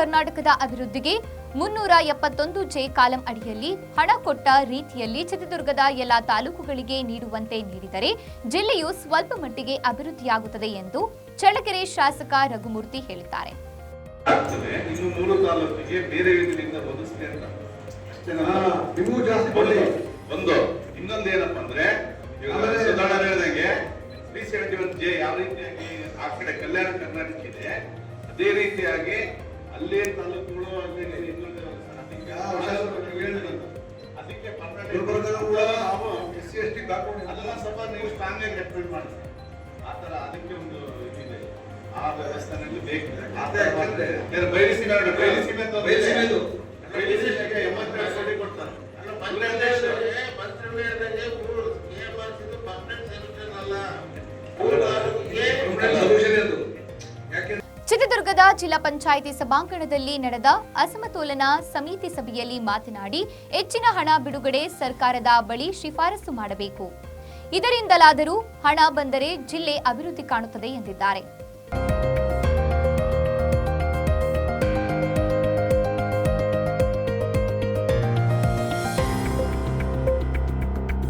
ಕರ್ನಾಟಕದ ಅಭಿವೃದ್ಧಿಗೆ 371 J column ಅಡಿಯಲ್ಲಿ ಹಣ ಕೊಟ್ಟ ರೀತಿಯಲ್ಲಿ ಚಿತ್ರದುರ್ಗದ ಎಲ್ಲ ತಾಲೂಕುಗಳಿಗೆ ನೀಡುವಂತೆ ನೀಡಿದರೆ ಜಿಲ್ಲೆಯು ಸ್ವಲ್ಪ ಮಟ್ಟಿಗೆ ಅಭಿವೃದ್ಧಿಯಾಗುತ್ತದೆ ಎಂದು ಚಳ್ಳಕೆರೆ ಶಾಸಕ ರಘುಮೂರ್ತಿ ಹೇಳಿದ್ದಾರೆ. ಇನ್ನು 3 ತಾಲೂಕಿಗೆ ಬೇರೆ ರೀತಿಯಿಂದ ಒದಗಿಸ್ಲಿ ಅಂತ ಒಂದು ಇನ್ನೊಂದೇನಪ್ಪ ಅಂದ್ರೆ ಸುಧಾರಣೆ ಹೇಳಿದಂಗೆ 371 ಜೆ ಯಾವ ರೀತಿಯಾಗಿ ಆ ಕಡೆ ಕಲ್ಯಾಣ ಕರ್ನಾಟಕ ಇದೆ ಅದೇ ರೀತಿಯಾಗಿ ಅಲ್ಲೇ ತಾಲೂಕುಗಳು ಅದಕ್ಕೆ ಅದನ್ನ ಸ್ವಲ್ಪ ನೀವು ಸ್ಟ್ರಾಂಗ್ ಆಗಿ ರೆಕಮೆಂಡ್ ಮಾಡಿ ಆ ತರ ಅದಕ್ಕೆ ಒಂದು ಇದಿದೆ ಆ ವ್ಯವಸ್ಥೆನಲ್ಲಿ ಬೇಕು. ಚಿತ್ರದುರ್ಗದ ಜಿಲ್ಲಾ ಪಂಚಾಯಿತಿ ಸಭಾಂಗಣದಲ್ಲಿ ನಡೆದ ಅಸಮತೋಲನ ಸಮಿತಿ ಸಭೆಯಲ್ಲಿ ಮಾತನಾಡಿ ಹೆಚ್ಚಿನ ಹಣ ಬಿಡುಗಡೆ ಸರ್ಕಾರದ ಬಳಿ ಶಿಫಾರಸು ಮಾಡಬೇಕು. ಇದರಿಂದಲಾದರೂ ಹಣ ಬಂದರೆ ಜಿಲ್ಲೆ ಅಭಿವೃದ್ಧಿ ಕಾಣುತ್ತದೆ ಎಂದಿದ್ದಾರೆ.